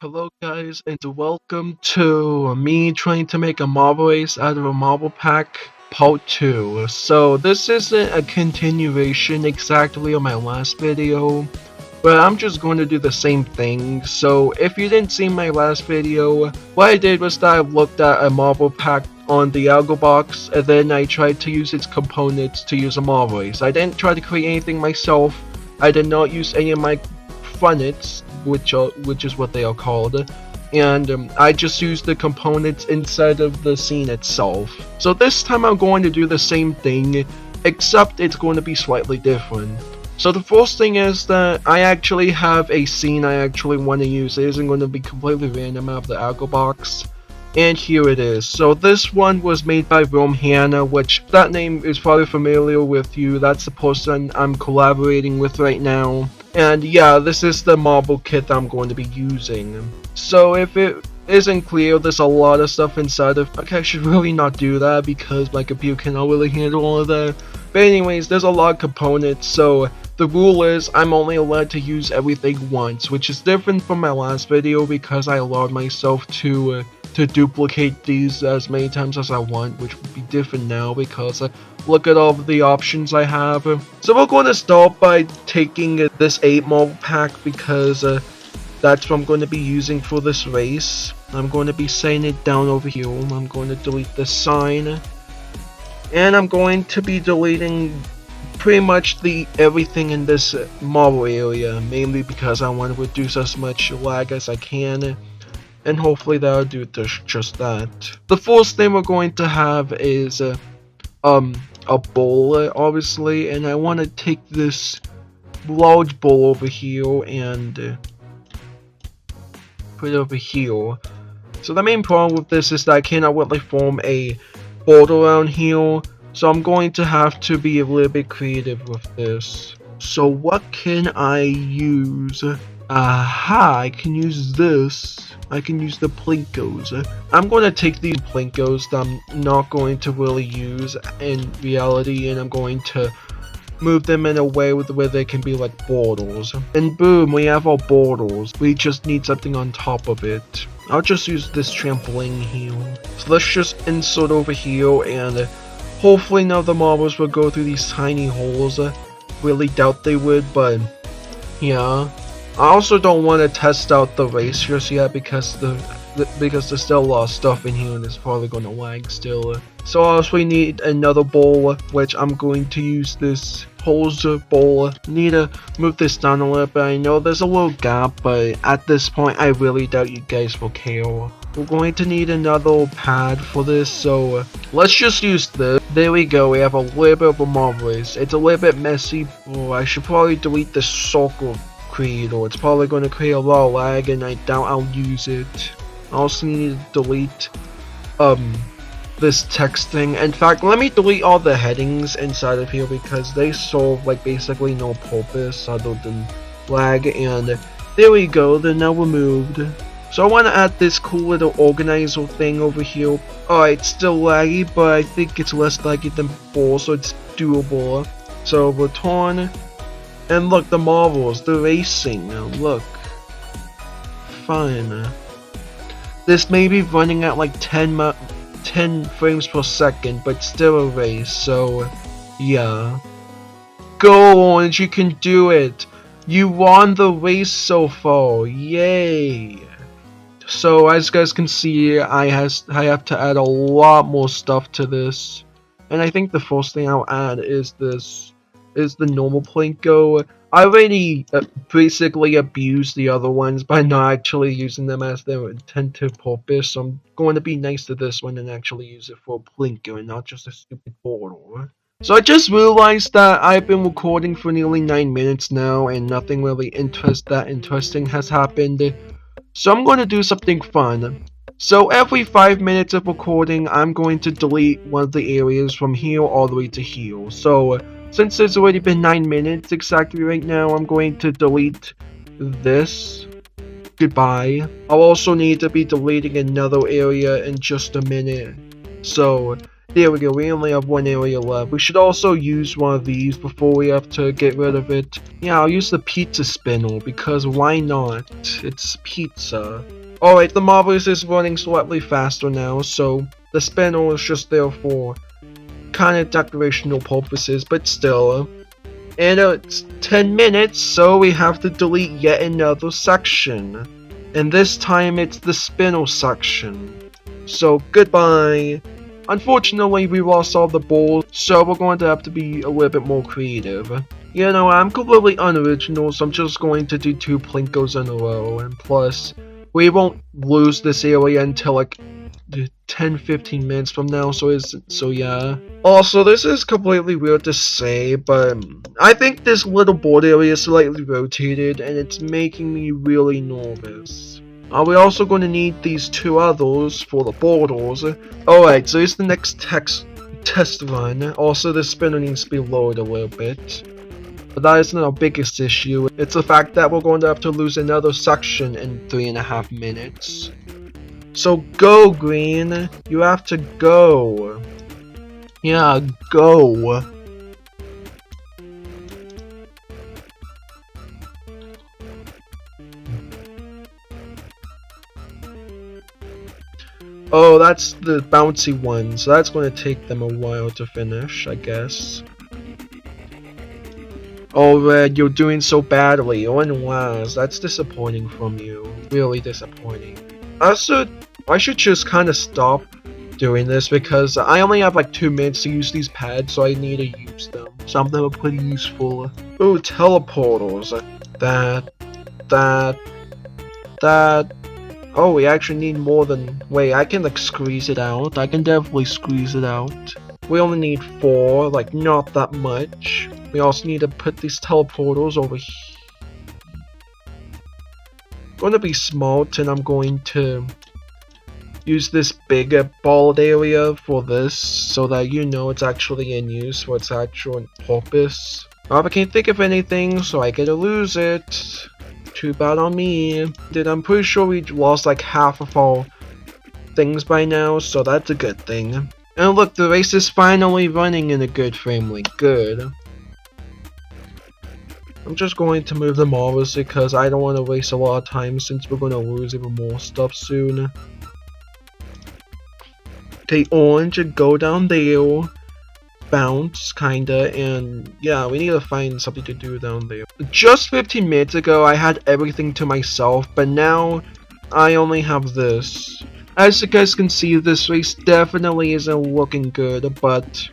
Hello guys and welcome to me trying to make a marble race out of a marble pack part 2. So this isn't a continuation exactly of my last video, but I'm just going to do the same thing. So if you didn't see my last video, what I did was that I looked at a marble pack on the Algo box and then I tried to use its components to use a marble race. I didn't try to create anything myself. I did not use any of my funnits, which is what they are called, and I just used the components inside of the scene itself. So this time I'm going to do the same thing, except it's going to be slightly different. So the first thing is that I actually have a scene I actually want to use. It isn't going to be completely random out of the Algo box. And here it is. So this one was made by Rome Hannah, which that name is probably familiar with you. That's the person I'm collaborating with right now. And yeah, this is the marble kit that I'm going to be using. So if it isn't clear, there's a lot of stuff inside of. Okay, I should really not do that because my computer cannot really handle all of that. But anyways, there's a lot of components, so the rule is I'm only allowed to use everything once, which is different from my last video because I allowed myself to duplicate these as many times as I want, which would be different now because look at all of the options I have. So we're going to start by taking this 8 marble pack because that's what I'm going to be using for this race. I'm going to be setting it down over here. I'm going to delete this sign. And I'm going to be deleting pretty much everything in this marble area, mainly because I want to reduce as much lag as I can. And hopefully that'll do just that. The first thing we're going to have is a bowl, obviously, and I want to take this large bowl over here and put it over here. So the main problem with this is that I cannot really form a border around here, so I'm going to have to be a little bit creative with this. So what can I use? Aha, I can use this. I can use the Plinkos. I'm going to take these Plinkos that I'm not going to really use in reality, and I'm going to move them in a way where they can be like borders. And boom, we have our borders. We just need something on top of it. I'll just use this trampoline here. So let's just insert over here, and hopefully none of the marbles will go through these tiny holes. Really doubt they would, but yeah. I also don't want to test out the racers yet because there's still a lot of stuff in here and it's probably going to lag still. So I also need another bowl, which I'm going to use this hose bowl. Need to move this down a little bit. I know there's a little gap, but at this point I really doubt you guys will care. We're going to need another pad for this, so let's just use this. There we go, we have a little bit of a marble race. It's a little bit messy. Oh, I should probably delete the circle creator. It's probably going to create a lot of lag and I doubt I'll use it. I also need to delete this text thing. In fact, let me delete all the headings inside of here because they serve like basically no purpose other than lag, and there we go, they're now removed. So I want to add this cool little organizer thing over here. Alright, still laggy, but I think it's less laggy than before, so it's doable. So return. And look, the marbles, the racing, now look. Fine. This may be running at like 10 frames per second, but still a race, so yeah. Go Orange, you can do it! You won the race so far, yay! So as you guys can see, I have to add a lot more stuff to this. And I think the first thing I'll add is this. Is the normal Plinko. I already basically abused the other ones by not actually using them as their intended purpose, so I'm going to be nice to this one and actually use it for a Plinko and not just a stupid border. So I just realized that I've been recording for nearly 9 minutes now and nothing really interesting has happened. So I'm going to do something fun. So every 5 minutes of recording, I'm going to delete one of the areas from here all the way to here. So since it's already been 9 minutes exactly right now, I'm going to delete this. Goodbye. I'll also need to be deleting another area in just a minute. So There we go, we only have one area left. We should also use one of these before we have to get rid of it. Yeah, I'll use the pizza spindle, because why not? It's pizza. Alright, the Marvelous is running slightly faster now, so the spindle is just there for kind of decorational purposes, but still. And it's 10 minutes, so we have to delete yet another section. And this time it's the spindle section. So goodbye. Unfortunately, we lost all the balls, so we're going to have to be a little bit more creative. You know, I'm completely unoriginal, so I'm just going to do 2 Plinkos in a row, and plus, we won't lose this area until like 10-15 minutes from now, so yeah. Also, this is completely weird to say, but I think this little board area is slightly rotated, and it's making me really nervous. We're also going to need these 2 others for the borders. Alright, so here's the next test run. Also, the spinner needs to be lowered a little bit. But that isn't our biggest issue. It's the fact that we're going to have to lose another section in 3.5 minutes. So go, Green. You have to go. Yeah, go. Oh, that's the bouncy one, so that's going to take them a while to finish, I guess. Oh, Red, you're doing so badly. Oh, and Laz, that's disappointing from you. Really disappointing. I should just kind of stop doing this because I only have like 2 minutes to use these pads, so I need to use them. Some of them are pretty useful. Ooh, teleporters. That. Oh, we actually need more than... Wait, I can like squeeze it out. I can definitely squeeze it out. We only need 4, like not that much. We also need to put these teleporters over here. I'm going to be smart, and I'm going to use this bigger bald area for this, so that you know it's actually in use for its actual purpose. I can't think of anything, so I gotta lose it. Too bad on me. I'm pretty sure we lost like half of our things by now, so that's a good thing. And look, the race is finally running in a good frame rate. Good. I'm just going to move them all because I don't want to waste a lot of time since we're going to lose even more stuff soon. Okay, Orange, go down there. Bounce, kinda, and yeah, we need to find something to do down there. Just 15 minutes ago, I had everything to myself, but now I only have this. As you guys can see, this race definitely isn't looking good, but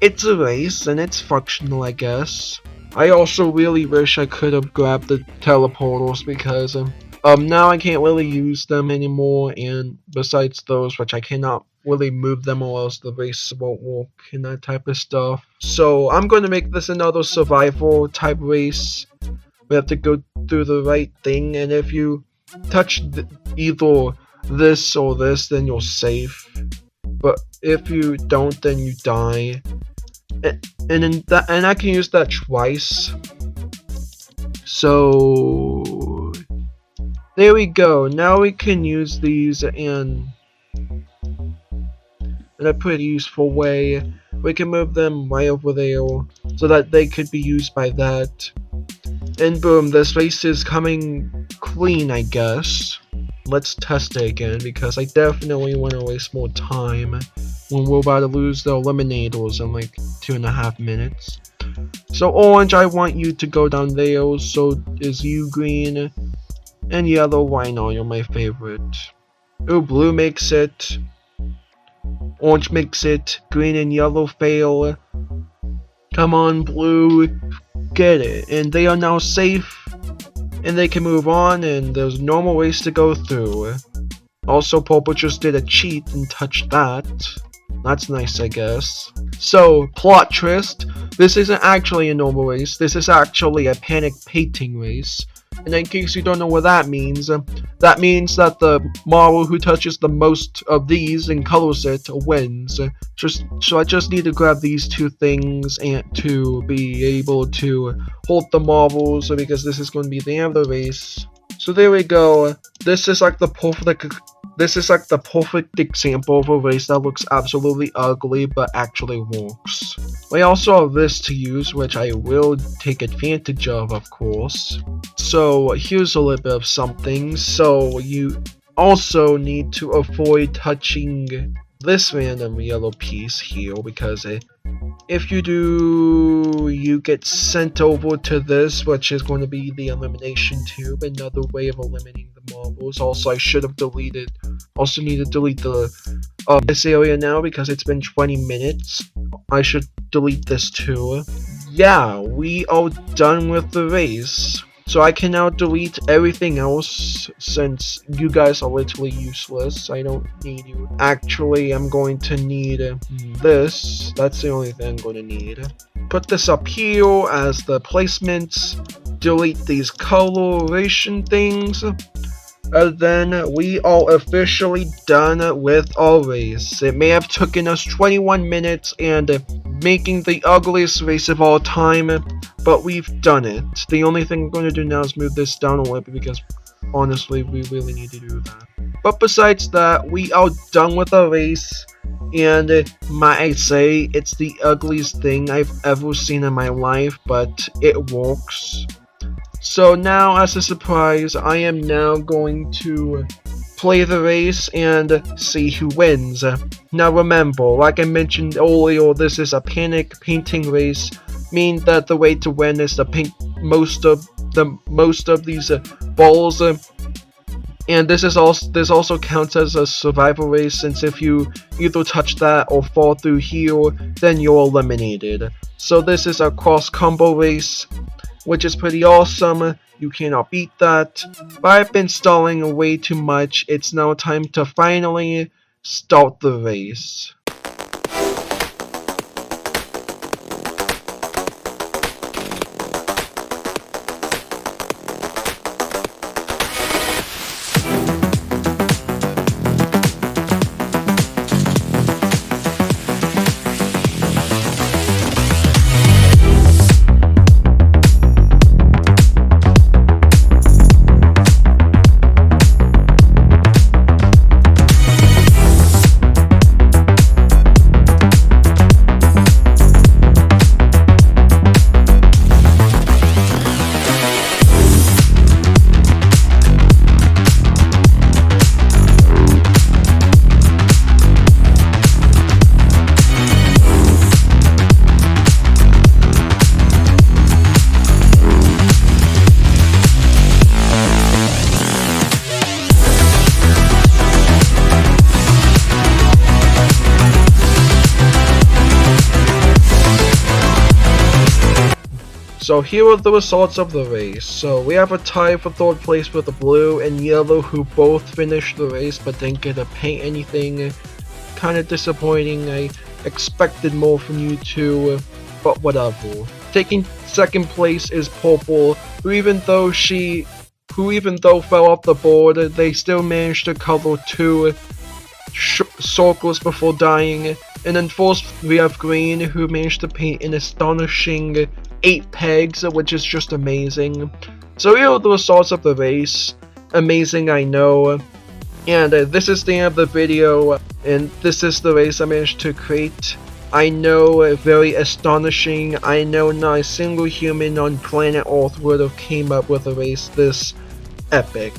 it's a race, and it's functional, I guess. I also really wish I could have grabbed the teleporters because now I can't really use them anymore, and besides those, which I cannot really move them or else the race won't work and that type of stuff. So I'm going to make this another survival type race. We have to go through the right thing, and if you touch either this or this, then you're safe. But if you don't, then you die. And I can use that twice. So there we go. Now we can use these in a pretty useful way. We can move them right over there so that they could be used by that. And boom, this race is coming clean, I guess. Let's test it again because I definitely want to waste more time when we're about to lose the eliminators in like 2.5 minutes. So Orange, I want you to go down there, so is you, Green, and Yellow, why not? You're my favorite. Oh, Blue makes it. Orange makes it. Green and Yellow fail. Come on, Blue. Get it. And they are now safe. And they can move on, and there's normal ways to go through. Also, Purple just did a cheat and touched that. That's nice, I guess. So, plot twist. This isn't actually a normal race. This is actually a panic painting race. And in case you don't know what that means that the model who touches the most of these and colors it wins. So I just need to grab these 2 things and to be able to hold the marbles because this is going to be the end of the race. So there we go. This is like the This is like the perfect example of a race that looks absolutely ugly but actually works. We also have this to use, which I will take advantage of course. So here's a little bit of something. So you also need to avoid touching this random yellow piece here, because if you do, you get sent over to this, which is going to be the elimination tube, another way of eliminating the marbles. Also, I should have deleted, also need to delete the this area now because it's been 20 minutes. I should delete this too. Yeah, we are done with the race. So I can now delete everything else since you guys are literally useless. I don't need you. Actually, I'm going to need this. That's the only thing I'm going to need. Put this up here as the placements. Delete these coloration things. And then we are officially done with our race. It may have taken us 21 minutes and making the ugliest race of all time, but we've done it. The only thing we're going to do now is move this down a little bit because honestly we really need to do that. But besides that, we are done with our race, and might I say, it's the ugliest thing I've ever seen in my life, but it works. So now, as a surprise, I am now going to play the race and see who wins. Now remember, like I mentioned earlier, this is a panic painting race, meaning that the way to win is to paint most of these balls. And this also counts as a survival race, since if you either touch that or fall through here, then you're eliminated. So this is a cross combo race, which is pretty awesome. You cannot beat that. But I've been stalling way too much. It's now time to finally start the race. So here are the results of the race. So we have a tie for third place with the blue and yellow, who both finished the race but didn't get to paint anything. Kinda disappointing. I expected more from you two, but whatever. Taking second place is purple, who even though fell off the board, they still managed to cover 2 circles before dying. And then fourth we have green, who managed to paint an astonishing 8 pegs, which is just amazing. So here are the results of the race. Amazing, I know. And this is the end of the video, and this is the race I managed to create. I know, very astonishing. I know not a single human on planet Earth would have came up with a race this epic.